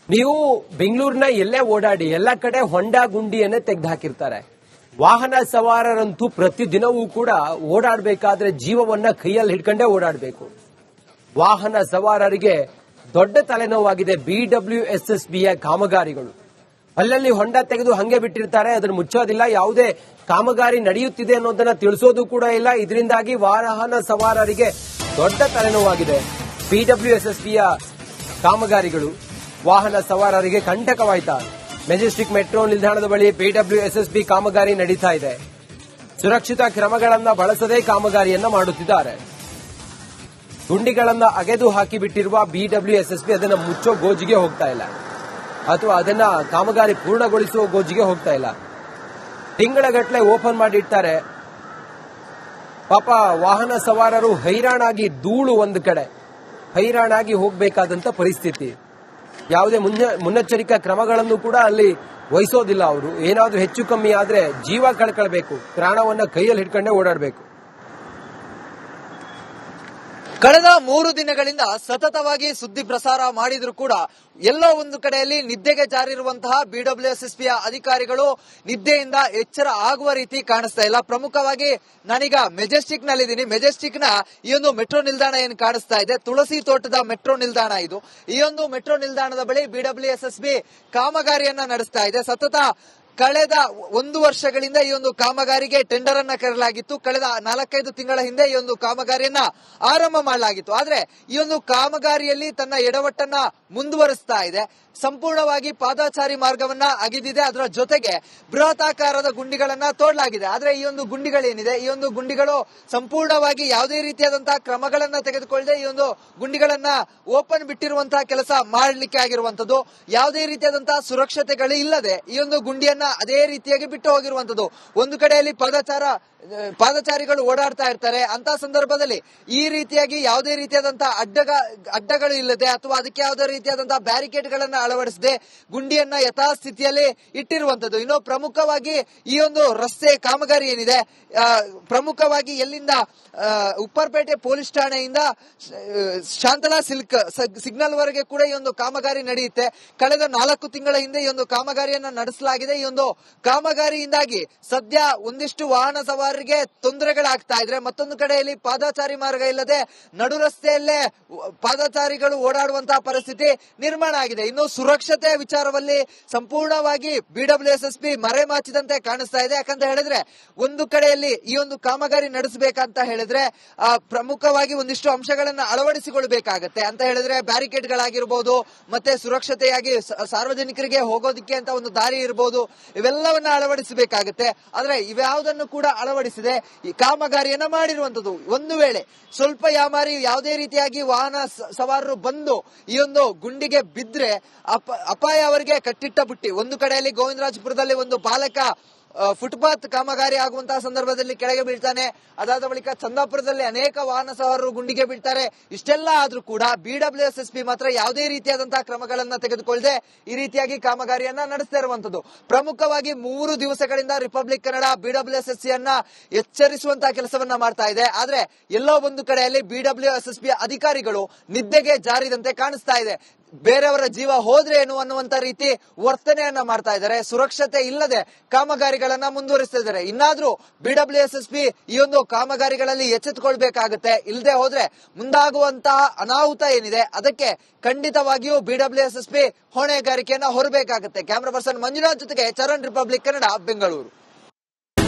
ನೀವು ಬೆಂಗಳೂರಿನ ಎಲ್ಲೇ ಓಡಾಡಿ ಎಲ್ಲ ಕಡೆ ಹೊಂಡ ಗುಂಡಿಯನ್ನೇ ತೆಗೆದು ಹಾಕಿರ್ತಾರೆ. ವಾಹನ ಸವಾರರಂತೂ ಪ್ರತಿದಿನವೂ ಕೂಡ ಓಡಾಡಬೇಕಾದ್ರೆ ಜೀವವನ್ನ ಕೈಯಲ್ಲಿ ಹಿಡ್ಕೊಂಡೇ ಓಡಾಡಬೇಕು. ವಾಹನ ಸವಾರರಿಗೆ ದೊಡ್ಡ ತಲೆನೋವಾಗಿದೆ BWSSBಯ ಕಾಮಗಾರಿಗಳು. ಅಲ್ಲಲ್ಲಿ ಹೊಂಡ ತೆಗೆದು ಹಂಗೆ ಬಿಟ್ಟಿರ್ತಾರೆ, ಅದನ್ನು ಮುಚ್ಚೋದಿಲ್ಲ. ಯಾವುದೇ ಕಾಮಗಾರಿ ನಡೆಯುತ್ತಿದೆ ಅನ್ನೋದನ್ನ ತಿಳಿಸೋದು ಕೂಡ ಇಲ್ಲ. ಇದರಿಂದಾಗಿ ವಾಹನ ಸವಾರರಿಗೆ ದೊಡ್ಡ ತಲೆನೋವಾಗಿದೆ. BWSSBಯ ಕಾಮಗಾರಿಗಳು ವಾಹನ ಸವಾರರಿಗೆ ಕಂಟಕವಾಯ್ತಾ? ಮೆಜೆಸ್ಟಿಕ್ ಮೆಟ್ರೋ ನಿಲ್ದಾಣದ ಬಳಿ BWSSB ಕಾಮಗಾರಿ ನಡೀತಾ ಇದೆ. ಸುರಕ್ಷಿತ ಕ್ರಮಗಳನ್ನು ಬಳಸದೇ ಕಾಮಗಾರಿಯನ್ನ ಮಾಡುತ್ತಿದ್ದಾರೆ. ಗುಂಡಿಗಳನ್ನ ಅಗೆದು ಹಾಕಿಬಿಟ್ಟಿರುವ BWSSB ಅದನ್ನ ಮುಚ್ಚೋ ಗೋಜಿಗೆ ಹೋಗ್ತಾ ಇಲ್ಲ, ಅಥವಾ ಅದನ್ನ ಕಾಮಗಾರಿ ಪೂರ್ಣಗೊಳಿಸುವ ಗೋಜಿಗೆ ಹೋಗ್ತಾ ಇಲ್ಲ. ತಿಂಗಳಗಟ್ಟಲೆ ಓಪನ್ ಮಾಡಿರ್ತಾರೆ. ಪಾಪ ವಾಹನ ಸವಾರರು ಹೈರಾಣಾಗಿ, ಧೂಳು ಒಂದು ಕಡೆ ಹೈರಾಣಾಗಿ ಹೋಗಬೇಕಾದಂತ ಪರಿಸ್ಥಿತಿ. ಯಾವುದೇ ಮುನ್ನೆಚ್ಚರಿಕಾ ಕ್ರಮಗಳನ್ನು ಕೂಡ ಅಲ್ಲಿ ವಹಿಸೋದಿಲ್ಲ ಅವರು. ಏನಾದ್ರೂ ಹೆಚ್ಚು ಕಮ್ಮಿ ಆದ್ರೆ ಜೀವ ಕಳ್ಕೊಳ್ಬೇಕು, ಪ್ರಾಣವನ್ನ ಕೈಯಲ್ಲಿ ಹಿಡ್ಕೊಂಡೇ ಓಡಾಡಬೇಕು. ಕಳೆದ 3 ದಿನಗಳಿಂದ ಸತತವಾಗಿ ಸುದ್ದಿ ಪ್ರಸಾರ ಮಾಡಿದ್ರು ಕೂಡ ಎಲ್ಲೋ ಒಂದು ಕಡೆಯಲ್ಲಿ ನಿದ್ದೆಗೆ ಜಾರಿರುವಂತಹ BWSSBಯ ಅಧಿಕಾರಿಗಳು ನಿದ್ದೆಯಿಂದ ಎಚ್ಚರ ಆಗುವ ರೀತಿ ಕಾಣಿಸ್ತಾ ಇಲ್ಲ. ಪ್ರಮುಖವಾಗಿ ನಾನೀಗ ಮೆಜೆಸ್ಟಿಕ್ ನಲ್ಲಿದ್ದೀನಿ. ಮೆಜೆಸ್ಟಿಕ್ ನ ಈ ಒಂದು ಮೆಟ್ರೋ ನಿಲ್ದಾಣ ಏನು ಕಾಣಿಸ್ತಾ ಇದೆ, ತುಳಸಿ ತೋಟದ ಮೆಟ್ರೋ ನಿಲ್ದಾಣ ಇದು. ಈ ಒಂದು ಮೆಟ್ರೋ ನಿಲ್ದಾಣದ ಬಳಿ BWSSB ಕಾಮಗಾರಿಯನ್ನ ನಡೆಸ್ತಾ ಇದೆ. ಸತತ ಕಳೆದ 1 ವರ್ಷಗಳಿಂದ ಈ ಒಂದು ಕಾಮಗಾರಿಗೆ ಟೆಂಡರ್ ಅನ್ನ ಕರೆಯಲಾಗಿತ್ತು. ಕಳೆದ 4-5 ತಿಂಗಳ ಹಿಂದೆ ಈ ಒಂದು ಕಾಮಗಾರಿಯನ್ನ ಆರಂಭ ಮಾಡಲಾಗಿತ್ತು. ಆದ್ರೆ ಈ ಒಂದು ಕಾಮಗಾರಿಯಲ್ಲಿ ತನ್ನ ಎಡವಟ್ಟನ್ನ ಮುಂದುವರಿಸ್ತಾ ಇದೆ. ಸಂಪೂರ್ಣವಾಗಿ ಪಾದಚಾರಿ ಮಾರ್ಗವನ್ನ ಅಗೆದಿದೆ. ಅದರ ಜೊತೆಗೆ ಬೃಹತಾಕಾರದ ಗುಂಡಿಗಳನ್ನ ತೋಡಲಾಗಿದೆ. ಆದ್ರೆ ಈ ಒಂದು ಗುಂಡಿಗಳೇನಿದೆ, ಈ ಒಂದು ಗುಂಡಿಗಳು ಸಂಪೂರ್ಣವಾಗಿ ಯಾವುದೇ ರೀತಿಯಾದಂತಹ ಕ್ರಮಗಳನ್ನ ತೆಗೆದುಕೊಳ್ಳದೆ ಈ ಒಂದು ಗುಂಡಿಗಳನ್ನ ಓಪನ್ ಬಿಟ್ಟಿರುವಂತಹ ಕೆಲಸ ಮಾಡಲಿಕ್ಕೆ ಆಗಿರುವಂತದ್ದು. ಯಾವುದೇ ರೀತಿಯಾದಂತಹ ಸುರಕ್ಷತೆಗಳು ಇಲ್ಲದೆ ಈ ಒಂದು ಗುಂಡಿಯನ್ನ ಅದೇ ರೀತಿಯಾಗಿ ಬಿಟ್ಟು ಹೋಗಿರುವಂತದ್ದು. ಒಂದು ಕಡೆಯಲ್ಲಿ ಪಾದಚಾರಿಗಳು ಓಡಾಡ್ತಾ ಇರ್ತಾರೆ. ಅಂತ ಸಂದರ್ಭದಲ್ಲಿ ಈ ರೀತಿಯಾಗಿ ಯಾವುದೇ ರೀತಿಯಾದಂತಹ ಅಡ್ಡಗಳು ಇಲ್ಲದೆ ಅಥವಾ ಅದಕ್ಕೆ ಯಾವುದೇ ರೀತಿಯಾದಂತಹ ಬ್ಯಾರಿಕೇಡ್ ಗಳನ್ನ ಅಳವಡಿಸದೆ ಗುಂಡಿಯನ್ನ ಯಥಾಸ್ಥಿತಿಯಲ್ಲಿ ಇಟ್ಟಿರುವಂತದ್ದು. ಇನ್ನು ಪ್ರಮುಖವಾಗಿ ಈ ಒಂದು ರಸ್ತೆ ಕಾಮಗಾರಿ ಏನಿದೆ, ಪ್ರಮುಖವಾಗಿ ಎಲ್ಲಿಂದ ಉಪ್ಪರ್ಪೇಟೆ ಪೊಲೀಸ್ ಠಾಣೆಯಿಂದ ಶಾಂತಲಾ ಸಿಗ್ನಲ್ ವರೆಗೆ ಕೂಡ ಈ ಒಂದು ಕಾಮಗಾರಿ ನಡೆಯುತ್ತೆ. ಕಳೆದ 4 ತಿಂಗಳ ಹಿಂದೆ ಈ ಒಂದು ಕಾಮಗಾರಿಯನ್ನ ನಡೆಸಲಾಗಿದೆ. ಈ ಒಂದು ಕಾಮಗಾರಿಯಿಂದಾಗಿ ಸದ್ಯ ಒಂದಿಷ್ಟು ವಾಹನ ಸವಾರರಿಗೆ ತೊಂದರೆಗಳಾಗ್ತಾ ಇದ್ರೆ, ಮತ್ತೊಂದು ಕಡೆಯಲ್ಲಿ ಪಾದಚಾರಿ ಮಾರ್ಗ ಇಲ್ಲದೆ ನಡು ರಸ್ತೆಯಲ್ಲೇ ಪಾದಚಾರಿಗಳು ಓಡಾಡುವಂತಹ ಪರಿಸ್ಥಿತಿ ನಿರ್ಮಾಣ ಆಗಿದೆ. ಇನ್ನು ಸುರಕ್ಷತೆ ವಿಚಾರದಲ್ಲಿ ಸಂಪೂರ್ಣವಾಗಿ BWSSB ಮರೆಮಾಚಿದಂತೆ ಕಾಣಿಸ್ತಾ ಇದೆ. ಯಾಕಂತ ಹೇಳಿದ್ರೆ ಒಂದು ಕಡೆಯಲ್ಲಿ ಈ ಒಂದು ಕಾಮಗಾರಿ ನಡೆಸಬೇಕಂತ ಹೇಳಿದ್ರೆ ಪ್ರಮುಖವಾಗಿ ಒಂದಿಷ್ಟು ಅಂಶಗಳನ್ನ ಅಳವಡಿಸಿಕೊಳ್ಬೇಕಾಗತ್ತೆ. ಅಂತ ಹೇಳಿದ್ರೆ ಬ್ಯಾರಿಕೇಡ್ ಗಳಾಗಿರ್ಬೋದು, ಮತ್ತೆ ಸುರಕ್ಷತೆಯಾಗಿ ಸಾರ್ವಜನಿಕರಿಗೆ ಹೋಗೋದಿಕ್ಕೆ ಅಂತ ಒಂದು ದಾರಿ ಇರಬಹುದು, ಇವೆಲ್ಲವನ್ನ ಅಳವಡಿಸಬೇಕಾಗತ್ತೆ. ಆದ್ರೆ ಇವ್ಯಾವುದನ್ನು ಕೂಡ ಅಳವಡಿಸಿದೆ ಈ ಕಾಮಗಾರಿಯನ್ನ ಮಾಡಿರುವಂತದ್ದು. ಒಂದು ವೇಳೆ ಸ್ವಲ್ಪ ಯಾಮಾರಿ ಯಾವುದೇ ರೀತಿಯಾಗಿ ವಾಹನ ಸವಾರರು ಬಂದು ಈ ಒಂದು ಗುಂಡಿಗೆ ಬಿದ್ರೆ ಅಪಾಯ ಅವರಿಗೆ ಕಟ್ಟಿಟ್ಟ ಬುಟ್ಟಿ. ಒಂದು ಕಡೆಯಲ್ಲಿ ಗೋವಿಂದರಾಜಪುರದಲ್ಲಿ ಒಂದು ಬಾಲಕ ಫುಟ್ಪಾತ್ ಕಾಮಗಾರಿ ಆಗುವಂತಹ ಸಂದರ್ಭದಲ್ಲಿ ಕೆಳಗೆ ಬೀಳ್ತಾನೆ. ಅದಾದ ಬಳಿಕ ಚಂದಾಪುರದಲ್ಲಿ ಅನೇಕ ವಾಹನ ಸವಾರರು ಗುಂಡಿಗೆ ಬೀಳ್ತಾರೆ. ಇಷ್ಟೆಲ್ಲ ಆದ್ರೂ ಕೂಡ BWSSB ಮಾತ್ರ ಯಾವುದೇ ರೀತಿಯಾದಂತಹ ಕ್ರಮಗಳನ್ನ ತೆಗೆದುಕೊಳ್ಳದೆ ಈ ರೀತಿಯಾಗಿ ಕಾಮಗಾರಿಯನ್ನ ನಡೆಸ್ತಾ ಇರುವಂತದ್ದು. ಪ್ರಮುಖವಾಗಿ 3 ದಿವಸಗಳಿಂದ ರಿಪಬ್ಲಿಕ್ ಕನ್ನಡ BWSSBಯನ್ನ ಎಚ್ಚರಿಸುವಂತಹ ಕೆಲಸವನ್ನ ಮಾಡ್ತಾ ಇದೆ. ಆದ್ರೆ ಎಲ್ಲೋ ಒಂದು ಕಡೆಯಲ್ಲಿ BWSSB ಅಧಿಕಾರಿಗಳು ನಿದ್ದೆಗೆ ಜಾರಿದಂತೆ ಕಾಣಿಸ್ತಾ ಇದೆ. ಬೇರೆಯವರ ಜೀವ ಹೋದ್ರೆ ಏನು ಅನ್ನುವಂತ ರೀತಿ ವರ್ತನೆಯನ್ನ ಮಾಡ್ತಾ ಇದ್ದಾರೆ. ಸುರಕ್ಷತೆ ಇಲ್ಲದೆ ಕಾಮಗಾರಿಗಳನ್ನ ಮುಂದುವರಿಸ್ತಾ ಇದ್ದಾರೆ. ಇನ್ನಾದ್ರೂ BWSSB ಈ ಒಂದು ಕಾಮಗಾರಿಗಳಲ್ಲಿ ಎಚ್ಚೆತ್ತುಕೊಳ್ಬೇಕಾಗತ್ತೆ. ಇಲ್ಲದೆ ಹೋದ್ರೆ ಮುಂದಾಗುವಂತಹ ಅನಾಹುತ ಏನಿದೆ ಅದಕ್ಕೆ ಖಂಡಿತವಾಗಿಯೂ BWSSB ಹೊಣೆಗಾರಿಕೆಯನ್ನ ಹೊರಬೇಕಾಗತ್ತೆ. ಕ್ಯಾಮರಾ ಪರ್ಸನ್ ಮಂಜುನಾಥ್ ಜೊತೆಗೆ ಚರಣ್, ರಿಪಬ್ಲಿಕ್ ಕನ್ನಡ, ಬೆಂಗಳೂರು.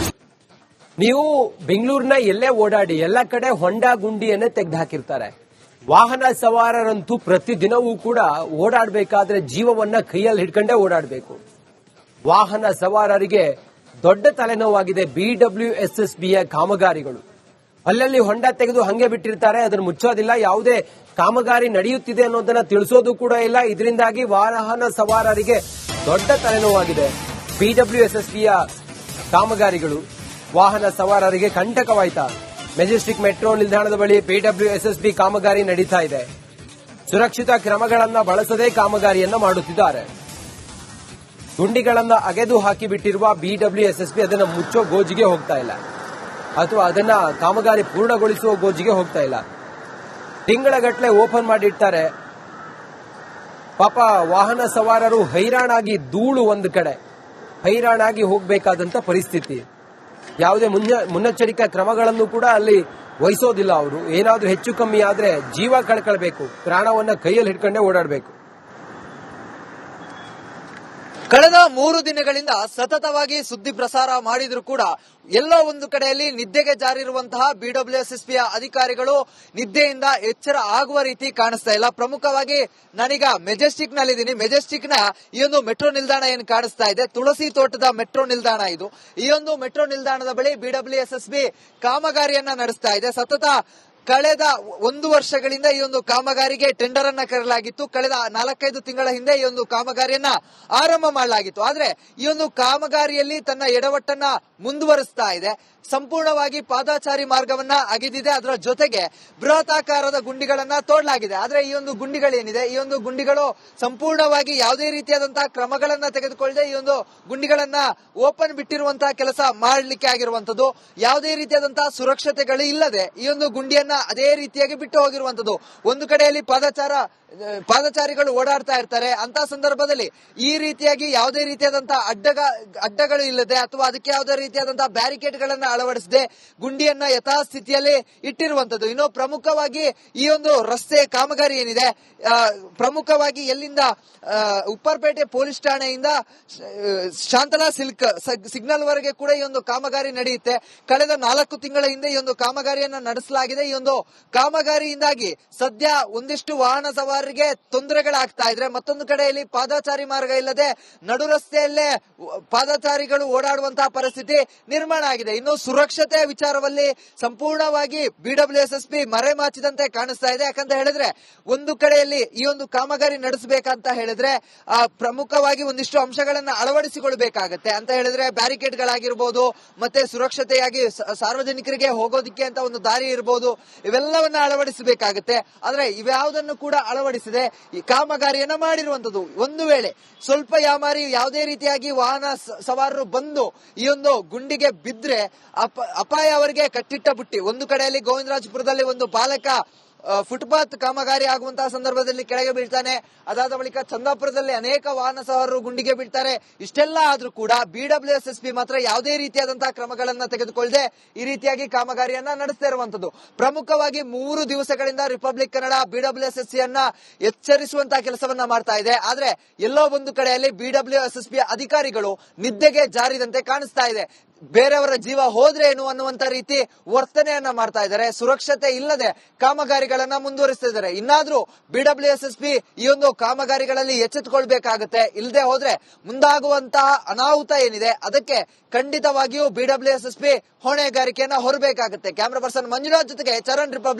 ನೀವು ಬೆಂಗಳೂರಿನ ಎಲ್ಲೇ ಓಡಾಡಿ ಎಲ್ಲ ಕಡೆ ಹೊಂಡ ಗುಂಡಿಯನ್ನೇ ತೆಗೆದು ಹಾಕಿರ್ತಾರೆ. ವಾಹನ ಸವಾರರಂತೂ ಪ್ರತಿದಿನವೂ ಕೂಡ ಓಡಾಡಬೇಕಾದ್ರೆ ಜೀವವನ್ನ ಕೈಯಲ್ಲಿ ಹಿಡ್ಕೊಂಡೇ ಓಡಾಡಬೇಕು. ವಾಹನ ಸವಾರರಿಗೆ ದೊಡ್ಡ ತಲೆನೋವಾಗಿದೆ BWSSBಯ ಕಾಮಗಾರಿಗಳು. ಅಲ್ಲಲ್ಲಿ ಹೊಂಡ ತೆಗೆದು ಹಂಗೆ ಬಿಟ್ಟಿರ್ತಾರೆ, ಅದನ್ನು ಮುಚ್ಚೋದಿಲ್ಲ. ಯಾವುದೇ ಕಾಮಗಾರಿ ನಡೆಯುತ್ತಿದೆ ಅನ್ನೋದನ್ನ ತಿಳಿಸೋದು ಕೂಡ ಇಲ್ಲ. ಇದರಿಂದಾಗಿ ವಾಹನ ಸವಾರರಿಗೆ ದೊಡ್ಡ ತಲೆನೋವಾಗಿದೆ. BWSSBಯ ಕಾಮಗಾರಿಗಳು ವಾಹನ ಸವಾರರಿಗೆ ಕಂಟಕವಾಯ್ತಾ? ಮೆಜೆಸ್ಟಿಕ್ ಮೆಟ್ರೋ ನಿಲ್ದಾಣದ ಬಳಿ BWSSB ಕಾಮಗಾರಿ ನಡೀತಾ ಇದೆ. ಸುರಕ್ಷಿತ ಕ್ರಮಗಳನ್ನ ಬಳಸದೇ ಕಾಮಗಾರಿಯನ್ನ ಮಾಡುತ್ತಿದ್ದಾರೆ. ಗುಂಡಿಗಳನ್ನ ಅಗೆದು ಹಾಕಿಬಿಟ್ಟಿರುವ BWSSB ಅದನ್ನ ಮುಚ್ಚೋ ಗೋಜಿಗೆ ಹೋಗ್ತಾ ಇಲ್ಲ, ಅಥವಾ ಅದನ್ನ ಕಾಮಗಾರಿ ಪೂರ್ಣಗೊಳಿಸುವ ಗೋಜಿಗೆ ಹೋಗ್ತಾ ಇಲ್ಲ. ತಿಂಗಳಗಟ್ಟಲೆ ಓಪನ್ ಮಾಡಿರ್ತಾರೆ. ಪಾಪ ವಾಹನ ಸವಾರರು ಹೈರಾಣಾಗಿ ಧೂಳು ಒಂದು ಕಡೆ ಹೈರಾಣಾಗಿ ಹೋಗಬೇಕಾದಂತ ಪರಿಸ್ಥಿತಿ. ಯಾವುದೇ ಮುನ್ನೆಚ್ಚರಿಕಾ ಕ್ರಮಗಳನ್ನು ಕೂಡ ಅಲ್ಲಿ ವಹಿಸೋದಿಲ್ಲ ಅವರು. ಏನಾದ್ರೂ ಹೆಚ್ಚು ಕಮ್ಮಿ ಆದ್ರೆ ಜೀವ ಕಳ್ಕೊಳ್ಬೇಕು, ಪ್ರಾಣವನ್ನ ಕೈಯಲ್ಲಿ ಹಿಡ್ಕೊಂಡೇ ಓಡಾಡಬೇಕು. ಕಳೆದ 3 ದಿನಗಳಿಂದ ಸತತವಾಗಿ ಸುದ್ದಿ ಪ್ರಸಾರ ಮಾಡಿದ್ರು ಕೂಡ ಎಲ್ಲೋ ಒಂದು ಕಡೆಯಲ್ಲಿ ನಿದ್ದೆಗೆ ಜಾರಿರುವಂತಹ ಬಿಡಬ್ಲ್ಯೂಎಸ್ಎಸ್ಪಿಯ ಅಧಿಕಾರಿಗಳು ನಿದ್ದೆಯಿಂದ ಎಚ್ಚರ ಆಗುವ ರೀತಿ ಕಾಣಿಸ್ತಾ ಇಲ್ಲ. ಪ್ರಮುಖವಾಗಿ ನಾನೀಗ ಮೆಜೆಸ್ಟಿಕ್ ನಲ್ಲಿದ್ದೀನಿ. ಮೆಜೆಸ್ಟಿಕ್ ನ ಈ ಒಂದು ಮೆಟ್ರೋ ನಿಲ್ದಾಣ ಏನು ಕಾಣಿಸ್ತಾ ಇದೆ, ತುಳಸಿ ತೋಟದ ಮೆಟ್ರೋ ನಿಲ್ದಾಣ ಇದು. ಈ ಒಂದು ಮೆಟ್ರೋ ನಿಲ್ದಾಣದ ಬಳಿ ಬಿಡಬ್ಲ್ಯೂಎಸ್ಎಸ್ಪಿ ಕಾಮಗಾರಿಯನ್ನ ನಡೆಸ್ತಾ ಇದೆ. ಸತತ ಕಳೆದ 1 ವರ್ಷಗಳಿಂದ ಈ ಒಂದು ಕಾಮಗಾರಿಗೆ ಟೆಂಡರ್ ಅನ್ನ ಕರೆಯಲಾಗಿತ್ತು. ಕಳೆದ 4-5 ತಿಂಗಳ ಹಿಂದೆ ಈ ಒಂದು ಕಾಮಗಾರಿಯನ್ನ ಆರಂಭ ಮಾಡಲಾಗಿತ್ತು. ಆದ್ರೆ ಈ ಒಂದು ಕಾಮಗಾರಿಯಲ್ಲಿ ತನ್ನ ಎಡವಟ್ಟನ್ನ ಮುಂದುವರಿಸ್ತಾ ಇದೆ. ಸಂಪೂರ್ಣವಾಗಿ ಪಾದಾಚಾರಿ ಮಾರ್ಗವನ್ನ ಅಗೆದಿದೆ. ಅದರ ಜೊತೆಗೆ ಬೃಹತಾಕಾರದ ಗುಂಡಿಗಳನ್ನ ತೋಡಲಾಗಿದೆ. ಆದ್ರೆ ಈ ಒಂದು ಗುಂಡಿಗಳೇನಿದೆ, ಈ ಒಂದು ಗುಂಡಿಗಳು ಸಂಪೂರ್ಣವಾಗಿ ಯಾವುದೇ ರೀತಿಯಾದಂತಹ ಕ್ರಮಗಳನ್ನ ತೆಗೆದುಕೊಳ್ಳದೆ ಈ ಒಂದು ಗುಂಡಿಗಳನ್ನ ಓಪನ್ ಬಿಟ್ಟಿರುವಂತಹ ಕೆಲಸ ಮಾಡಲಿಕ್ಕೆ ಆಗಿರುವಂತದ್ದು. ಯಾವುದೇ ರೀತಿಯಾದಂತಹ ಸುರಕ್ಷತೆಗಳು ಇಲ್ಲದೆ ಈ ಒಂದು ಗುಂಡಿಯನ್ನ ಅದೇ ರೀತಿಯಾಗಿ ಬಿಟ್ಟು ಹೋಗಿರುವಂತದ್ದು. ಒಂದು ಕಡೆಯಲ್ಲಿ ಪಾದಚಾರಿಗಳು ಓಡಾಡ್ತಾ ಇರ್ತಾರೆ. ಅಂತ ಸಂದರ್ಭದಲ್ಲಿ ಈ ರೀತಿಯಾಗಿ ಯಾವುದೇ ರೀತಿಯಾದಂತಹ ಅಡ್ಡಗಳು ಇಲ್ಲದೆ ಅಥವಾ ಅದಕ್ಕೆ ಯಾವುದೇ ರೀತಿಯಾದಂತಹ ಬ್ಯಾರಿಕೇಡ್ ಗಳನ್ನ ಅಳವಡಿಸದೆ ಗುಂಡಿಯನ್ನ ಯಥಾಸ್ಥಿತಿಯಲ್ಲಿ ಇಟ್ಟಿರುವಂತದ್ದು. ಇನ್ನು ಪ್ರಮುಖವಾಗಿ ಈ ಒಂದು ರಸ್ತೆ ಕಾಮಗಾರಿ ಏನಿದೆ, ಪ್ರಮುಖವಾಗಿ ಎಲ್ಲಿಂದ ಉಪ್ಪರ್ಪೇಟೆ ಪೊಲೀಸ್ ಠಾಣೆಯಿಂದ ಶಾಂತಲಾ ಸಿಗ್ನಲ್ ವರೆಗೆ ಕೂಡ ಈ ಒಂದು ಕಾಮಗಾರಿ ನಡೆಯುತ್ತೆ. ಕಳೆದ 4 ತಿಂಗಳ ಹಿಂದೆ ಈ ಒಂದು ಕಾಮಗಾರಿಯನ್ನ ನಡೆಸಲಾಗಿದೆ. ಈ ಒಂದು ಕಾಮಗಾರಿಯಿಂದಾಗಿ ಸದ್ಯ ಒಂದಿಷ್ಟು ವಾಹನ ಸವಾರರಿಗೆ ತೊಂದರೆಗಳಾಗ್ತಾ ಇದ್ರೆ, ಮತ್ತೊಂದು ಕಡೆಯಲ್ಲಿ ಪಾದಚಾರಿ ಮಾರ್ಗ ಇಲ್ಲದೆ ನಡು ರಸ್ತೆಯಲ್ಲೇ ಪಾದಚಾರಿಗಳು ಓಡಾಡುವಂತಹ ಪರಿಸ್ಥಿತಿ ನಿರ್ಮಾಣ ಆಗಿದೆ. ಇನ್ನು ಸುರಕ್ಷತೆ ವಿಚಾರದಲ್ಲಿ ಸಂಪೂರ್ಣವಾಗಿ ಬಿಡಬ್ಲ್ಯೂಎಸ್ಎಸ್ಪಿ ಮರೆಮಾಚಿದಂತೆ ಕಾಣಿಸ್ತಾ ಇದೆ. ಯಾಕಂತ ಹೇಳಿದ್ರೆ ಒಂದು ಕಡೆಯಲ್ಲಿ ಈ ಒಂದು ಕಾಮಗಾರಿ ನಡೆಸಬೇಕಂತ ಹೇಳಿದ್ರೆ ಪ್ರಮುಖವಾಗಿ ಒಂದಿಷ್ಟು ಅಂಶಗಳನ್ನ ಅಳವಡಿಸಿಕೊಳ್ಬೇಕಾಗತ್ತೆ. ಅಂತ ಹೇಳಿದ್ರೆ ಬ್ಯಾರಿಕೇಡ್ ಗಳಾಗಿರ್ಬೋದು, ಮತ್ತೆ ಸುರಕ್ಷತೆಯಾಗಿ ಸಾರ್ವಜನಿಕರಿಗೆ ಹೋಗೋದಿಕ್ಕೆ ಅಂತ ಒಂದು ದಾರಿ ಇರಬಹುದು, ಇವೆಲ್ಲವನ್ನ ಅಳವಡಿಸಬೇಕಾಗತ್ತೆ. ಆದ್ರೆ ಇವ್ಯಾವುದನ್ನು ಕೂಡ ಅಳವಡಿಸದೆ ಈ ಕಾಮಗಾರಿಯನ್ನ ಮಾಡಿರುವಂತದ್ದು. ಒಂದು ವೇಳೆ ಸ್ವಲ್ಪ ಯಾಮಾರಿ ಯಾವುದೇ ರೀತಿಯಾಗಿ ವಾಹನ ಸವಾರರು ಬಂದು ಈ ಒಂದು ಗುಂಡಿಗೆ ಬಿದ್ರೆ ಅಪಾಯ ಅವರಿಗೆ ಕಟ್ಟಿಟ್ಟ ಬುಟ್ಟಿ. ಒಂದು ಕಡೆಯಲ್ಲಿ ಗೋವಿಂದರಾಜಪುರದಲ್ಲಿ ಒಂದು ಬಾಲಕ ಫುಟ್ಪಾತ್ ಕಾಮಗಾರಿ ಆಗುವಂತಹ ಸಂದರ್ಭದಲ್ಲಿ ಕೆಳಗೆ ಬೀಳ್ತಾನೆ. ಅದಾದ ಬಳಿಕ ಚಂದಾಪುರದಲ್ಲಿ ಅನೇಕ ವಾಹನ ಸವಾರರು ಗುಂಡಿಗೆ ಬೀಳ್ತಾರೆ. ಇಷ್ಟೆಲ್ಲ ಆದ್ರೂ ಕೂಡ ಬಿಡಬ್ಲ್ಯೂಎಸ್ಎಸ್ಪಿ ಮಾತ್ರ ಯಾವುದೇ ರೀತಿಯಾದಂತಹ ಕ್ರಮಗಳನ್ನ ತೆಗೆದುಕೊಳ್ಳದೆ ಈ ರೀತಿಯಾಗಿ ಕಾಮಗಾರಿಯನ್ನ ನಡೆಸ್ತಾ ಇರುವಂತದ್ದು. ಪ್ರಮುಖವಾಗಿ 3 ದಿವಸಗಳಿಂದ ರಿಪಬ್ಲಿಕ್ ಕನ್ನಡ ಬಿಡಬ್ಲ್ಯೂಎಸ್ಎಸ್ಪಿ ಅನ್ನ ಎಚ್ಚರಿಸುವಂತಹ ಕೆಲಸವನ್ನ ಮಾಡ್ತಾ ಇದೆ. ಆದ್ರೆ ಎಲ್ಲೋ ಒಂದು ಕಡೆಯಲ್ಲಿ ಬಿಡಬ್ಲ್ಯೂಎಸ್ಎಸ್ಪಿ ಅಧಿಕಾರಿಗಳು ನಿದ್ದೆಗೆ ಜಾರಿದಂತೆ ಕಾಣಿಸ್ತಾ ಇದೆ. ಬೇರೆಯವರ ಜೀವ ಹೋದ್ರೆ ಏನು ಅನ್ನುವಂತ ರೀತಿ ವರ್ತನೆಯನ್ನ ಮಾಡ್ತಾ ಇದ್ದಾರೆ. ಸುರಕ್ಷತೆ ಇಲ್ಲದೆ ಕಾಮಗಾರಿಗಳನ್ನ ಮುಂದುವರಿಸ್ತಾ ಇದ್ದಾರೆ. ಇನ್ನಾದ್ರೂ ಬಿಡಬ್ಲ್ಯೂಎಸ್ಎಸ್ಪಿ ಈ ಒಂದು ಕಾಮಗಾರಿಗಳಲ್ಲಿ ಎಚ್ಚೆತ್ತುಕೊಳ್ಬೇಕಾಗತ್ತೆ. ಇಲ್ಲದೆ ಹೋದ್ರೆ ಮುಂದಾಗುವಂತಹ ಅನಾಹುತ ಏನಿದೆ ಅದಕ್ಕೆ ಖಂಡಿತವಾಗಿಯೂ ಬಿಡಬ್ಲ್ಯೂಎಸ್ಎಸ್ಪಿ ಹೊಣೆಗಾರಿಕೆಯನ್ನ ಹೊರಬೇಕಾಗುತ್ತೆ. ಕ್ಯಾಮರಾ ಪರ್ಸನ್ ಮಂಜುನಾಥ್ ಜೊತೆಗೆ ಚರಣ್, ರಿಪಬ್ಲಿಕ್.